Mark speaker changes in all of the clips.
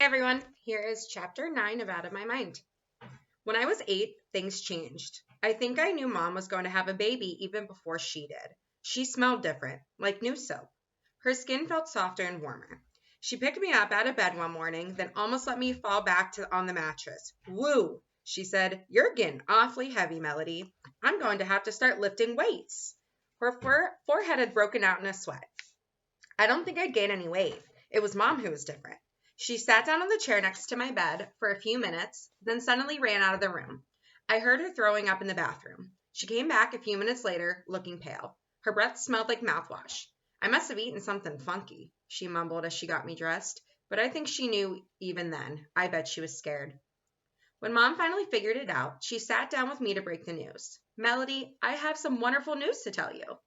Speaker 1: Everyone, here is chapter 9 of Out of My Mind. When I was 8, things changed. I think I knew Mom was going to have a baby even before she did. She smelled different, like new soap. Her skin felt softer and warmer. She picked me up out of bed one morning, then almost let me fall back on the mattress. Woo! She said, "You're getting awfully heavy, Melody. I'm going to have to start lifting weights." Her forehead had broken out in a sweat. I don't think I'd gain any weight. It was Mom who was different. She sat down on the chair next to my bed for a few minutes, then suddenly ran out of the room. I heard her throwing up in the bathroom. She came back a few minutes later, looking pale. Her breath smelled like mouthwash. "I must have eaten something funky," she mumbled as she got me dressed, but I think she knew even then. I bet she was scared. When Mom finally figured it out, she sat down with me to break the news. "Melody, I have some wonderful news to tell you."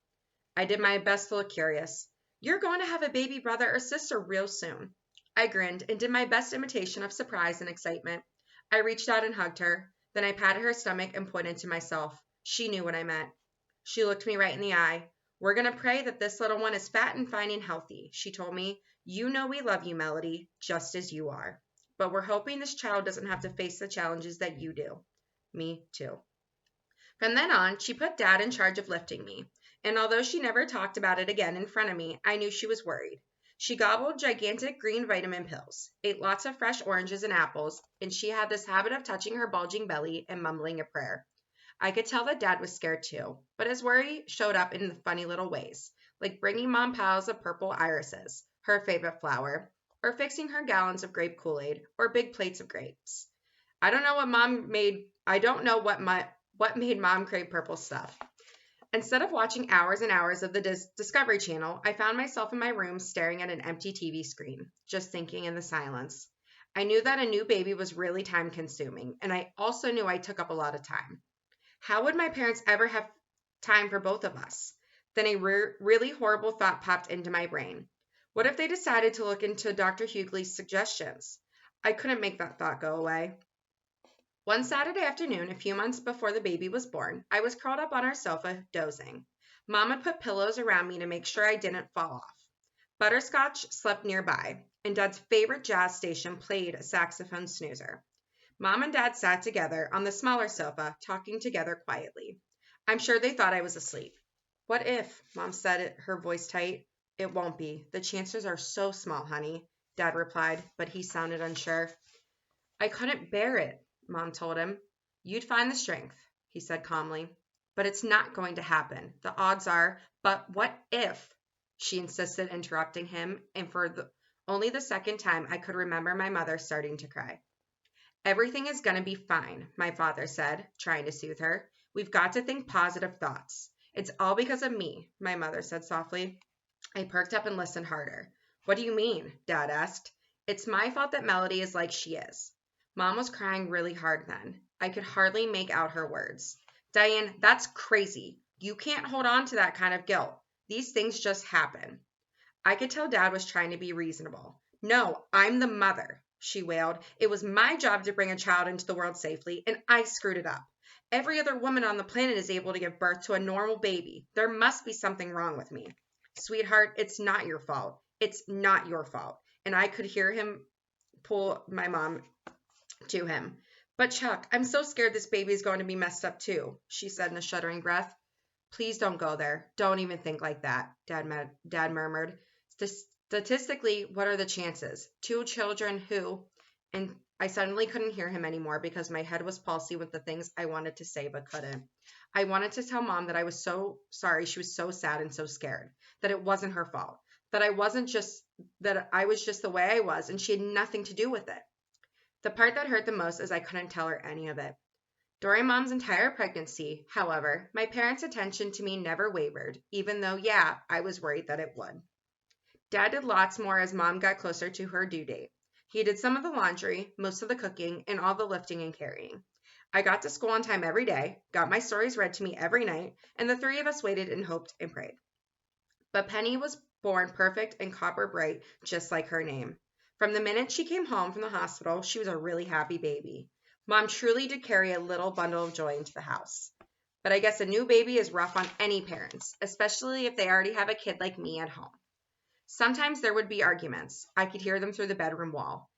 Speaker 1: I did my best to look curious. "You're going to have a baby brother or sister real soon." I grinned and did my best imitation of surprise and excitement. I reached out and hugged her. Then I patted her stomach and pointed to myself. She knew what I meant. She looked me right in the eye. "We're going to pray that this little one is fat and fine and healthy," she told me. "You know we love you, Melody, just as you are. But we're hoping this child doesn't have to face the challenges that you do." Me too. From then on, she put Dad in charge of lifting me. And although she never talked about it again in front of me, I knew she was worried. She gobbled gigantic green vitamin pills, ate lots of fresh oranges and apples, and she had this habit of touching her bulging belly and mumbling a prayer. I could tell that Dad was scared too, but his worry showed up in funny little ways, like bringing Mom piles of purple irises, her favorite flower, or fixing her gallons of grape Kool-Aid, or big plates of grapes. I don't know what made Mom crave purple stuff. Instead of watching hours and hours of the Discovery Channel, I found myself in my room staring at an empty TV screen, just thinking in the silence. I knew that a new baby was really time-consuming, and I also knew I took up a lot of time. How would my parents ever have time for both of us? Then a really horrible thought popped into my brain. What if they decided to look into Dr. Hughley's suggestions? I couldn't make that thought go away. One Saturday afternoon, a few months before the baby was born, I was curled up on our sofa, dozing. Mom had put pillows around me to make sure I didn't fall off. Butterscotch slept nearby, and Dad's favorite jazz station played a saxophone snoozer. Mom and Dad sat together on the smaller sofa, talking together quietly. I'm sure they thought I was asleep. "What if?" Mom said, her voice tight. "It won't be. The chances are so small, honey," Dad replied, but he sounded unsure. "I couldn't bear it," Mom told him. "You'd find the strength," he said calmly. "But it's not going to happen. The odds are, but what if?" she insisted, interrupting him, and for only the second time I could remember my mother starting to cry. "Everything is going to be fine," my father said, trying to soothe her. "We've got to think positive thoughts." "It's all because of me," my mother said softly. I perked up and listened harder. "What do you mean?" Dad asked. "It's my fault that Melody is like she is." Mom was crying really hard then. I could hardly make out her words. "Diane, that's crazy. You can't hold on to that kind of guilt. These things just happen." I could tell Dad was trying to be reasonable. "No, I'm the mother," she wailed. "It was my job to bring a child into the world safely, and I screwed it up. Every other woman on the planet is able to give birth to a normal baby. There must be something wrong with me." "Sweetheart, it's not your fault. It's not your fault." And I could hear him pull my mom to him. "But Chuck, I'm so scared this baby is going to be messed up too," she said in a shuddering breath. "Please don't go there. Don't even think like that," Dad murmured. "Statistically, what are the chances? 2 children who—" And I suddenly couldn't hear him anymore because my head was pulsing with the things I wanted to say but couldn't. I wanted to tell Mom that I was so sorry she was so sad and so scared, that it wasn't her fault, that I was just the way I was and she had nothing to do with it. The part that hurt the most is I couldn't tell her any of it. During Mom's entire pregnancy, however, my parents' attention to me never wavered, even though, I was worried that it would. Dad did lots more as Mom got closer to her due date. He did some of the laundry, most of the cooking, and all the lifting and carrying. I got to school on time every day, got my stories read to me every night, and the 3 of us waited and hoped and prayed. But Penny was born perfect and copper bright, just like her name. From the minute she came home from the hospital, she was a really happy baby. Mom truly did carry a little bundle of joy into the house. But I guess a new baby is rough on any parents, especially if they already have a kid like me at home. Sometimes there would be arguments. I could hear them through the bedroom wall.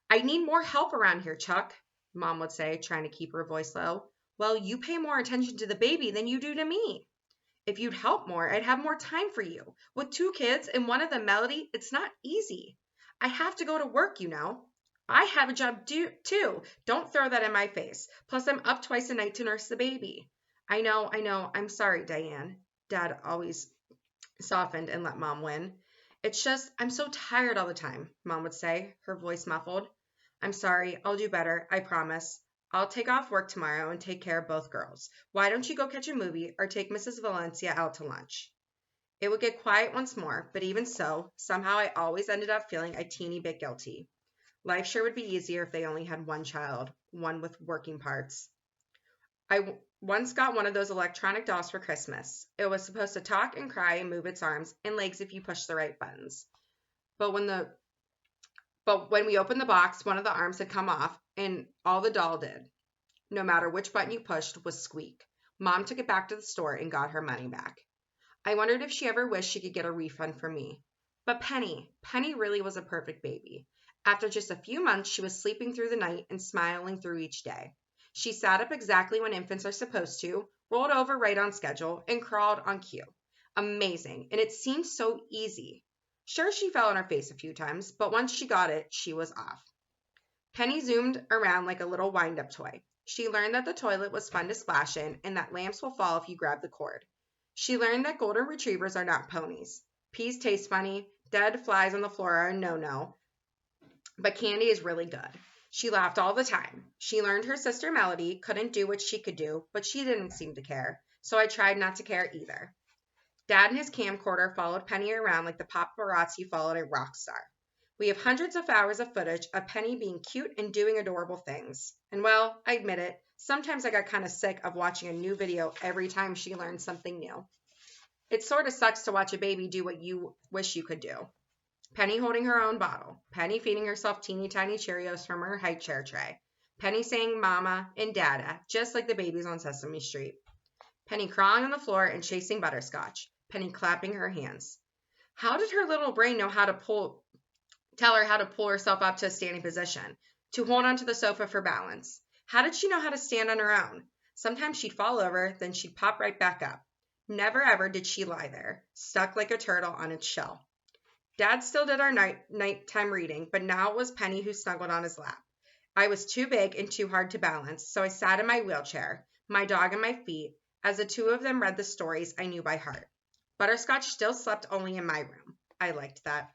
Speaker 1: I need more help around here, Chuck, Mom would say, trying to keep her voice low. Well, you pay more attention to the baby than you do to me. If you'd help more, I'd have more time for you. With 2 kids and one of them Melody, it's not easy. I have to go to work, you know. I have a job too. Don't throw that in my face. Plus, I'm up twice a night to nurse the baby. I know. I'm sorry, Diane. Dad always softened and let Mom win. It's just, I'm so tired all the time, Mom would say, her voice muffled. I'm sorry, I'll do better, I promise. I'll take off work tomorrow and take care of both girls. Why don't you go catch a movie or take Mrs. Valencia out to lunch? It would get quiet once more, but even so, somehow I always ended up feeling a teeny bit guilty. Life sure would be easier if they only had one child, one with working parts. I once got one of those electronic dolls for Christmas. It was supposed to talk and cry and move its arms and legs if you pushed the right buttons. But when we opened the box, one of the arms had come off, and all the doll did, no matter which button you pushed, was squeak. Mom took it back to the store and got her money back. I wondered if she ever wished she could get a refund from me. But Penny really was a perfect baby. After just a few months, she was sleeping through the night and smiling through each day. She sat up exactly when infants are supposed to, rolled over right on schedule, and crawled on cue. Amazing, and it seemed so easy. Sure, she fell on her face a few times, but once she got it, she was off. Penny zoomed around like a little wind-up toy. She learned that the toilet was fun to splash in and that lamps will fall if you grab the cord. She learned that golden retrievers are not ponies. Peas taste funny, dead flies on the floor are a no-no, but candy is really good. She laughed all the time. She learned her sister Melody couldn't do what she could do, but she didn't seem to care, so I tried not to care either. Dad and his camcorder followed Penny around like the paparazzi followed a rock star. We have hundreds of hours of footage of Penny being cute and doing adorable things. And well, I admit it, sometimes I got kind of sick of watching a new video every time she learned something new. It sort of sucks to watch a baby do what you wish you could do. Penny holding her own bottle. Penny feeding herself teeny tiny Cheerios from her high chair tray. Penny saying mama and dada, just like the babies on Sesame Street. Penny crawling on the floor and chasing butterscotch. Penny clapping her hands. How did her little brain know how to tell her how to pull herself up to a standing position, to hold onto the sofa for balance? How did she know how to stand on her own? Sometimes she'd fall over, then she'd pop right back up. Never ever did she lie there, stuck like a turtle on its shell. Dad still did our nighttime reading, but now it was Penny who snuggled on his lap. I was too big and too hard to balance, so I sat in my wheelchair, my dog at my feet, as the two of them read the stories I knew by heart. Butterscotch still slept only in my room. I liked that.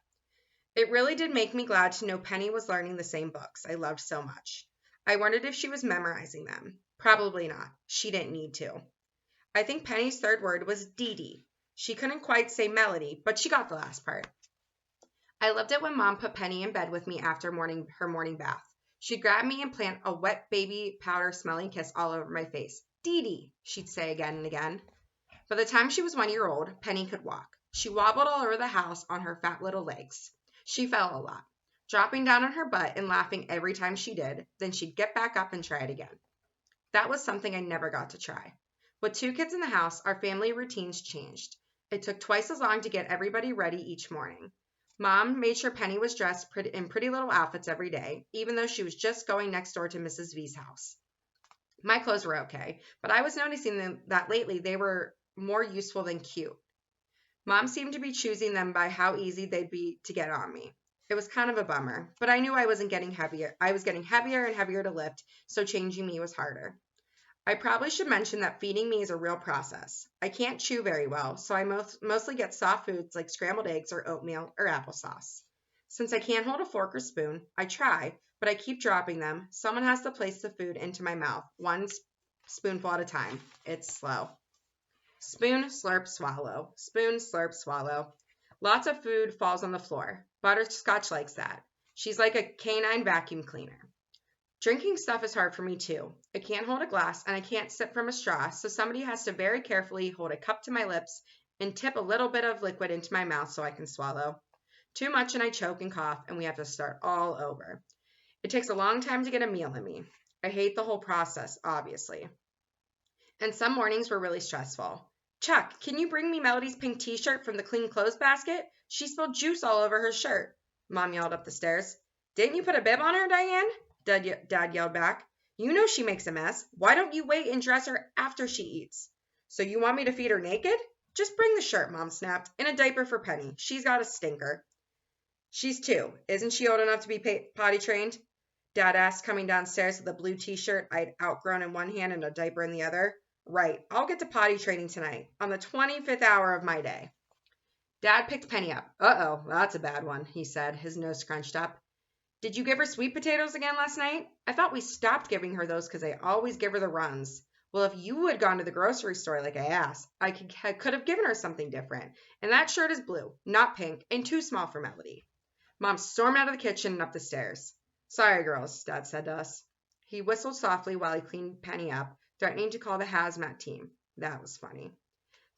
Speaker 1: It really did make me glad to know Penny was learning the same books I loved so much. I wondered if she was memorizing them. Probably not. She didn't need to. I think Penny's third word was Dee Dee. She couldn't quite say Melody, but she got the last part. I loved it when Mom put Penny in bed with me after her morning bath. She'd grab me and plant a wet baby powder smelling kiss all over my face. Dee Dee, she'd say again and again. By the time she was 1 year old, Penny could walk. She wobbled all over the house on her fat little legs. She fell a lot, dropping down on her butt and laughing every time she did. Then she'd get back up and try it again. That was something I never got to try. With 2 kids in the house, our family routines changed. It took twice as long to get everybody ready each morning. Mom made sure Penny was dressed in pretty little outfits every day, even though she was just going next door to Mrs. V's house. My clothes were okay, but I was noticing that lately they were more useful than cute. Mom seemed to be choosing them by how easy they'd be to get on me. It was kind of a bummer, but I knew I wasn't getting heavier. I was getting heavier and heavier to lift, so changing me was harder. I probably should mention that feeding me is a real process. I can't chew very well, so I mostly get soft foods like scrambled eggs or oatmeal or applesauce. Since I can't hold a fork or spoon, I try, but I keep dropping them. Someone has to place the food into my mouth, one spoonful at a time. It's slow. Spoon, slurp, swallow. Spoon, slurp, swallow. Lots of food falls on the floor. Butterscotch likes that. She's like a canine vacuum cleaner. Drinking stuff is hard for me too. I can't hold a glass and I can't sip from a straw, so somebody has to very carefully hold a cup to my lips and tip a little bit of liquid into my mouth so I can swallow. Too much and I choke and cough and we have to start all over. It takes a long time to get a meal in me. I hate the whole process, obviously. And some mornings were really stressful. Chuck, can you bring me Melody's pink t-shirt from the clean clothes basket? She spilled juice all over her shirt, Mom yelled up the stairs. Didn't you put a bib on her, Diane? Dad yelled back. You know she makes a mess. Why don't you wait and dress her after she eats? So you want me to feed her naked? Just bring the shirt, Mom snapped, and a diaper for Penny. She's got a stinker. She's 2. Isn't she old enough to be potty trained? Dad asked, coming downstairs with a blue t-shirt I'd outgrown in one hand and a diaper in the other. Right, I'll get to potty training tonight, on the 25th hour of my day. Dad picked Penny up. Uh-oh, that's a bad one, he said, his nose scrunched up. Did you give her sweet potatoes again last night? I thought we stopped giving her those because I always give her the runs. Well, if you had gone to the grocery store like I asked, I could have given her something different. And that shirt is blue, not pink, and too small for Melody. Mom stormed out of the kitchen and up the stairs. Sorry, girls, Dad said to us. He whistled softly while he cleaned Penny up, threatening to call the hazmat team. That was funny.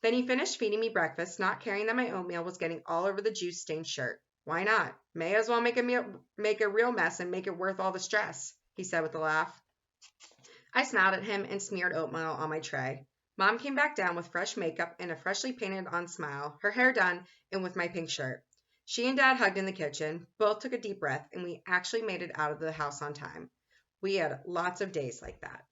Speaker 1: Then he finished feeding me breakfast, not caring that my oatmeal was getting all over the juice-stained shirt. Why not? May as well make a real mess and make it worth all the stress, he said with a laugh. I smiled at him and smeared oatmeal on my tray. Mom came back down with fresh makeup and a freshly painted-on smile, her hair done, and with my pink shirt. She and Dad hugged in the kitchen. Both took a deep breath, and we actually made it out of the house on time. We had lots of days like that.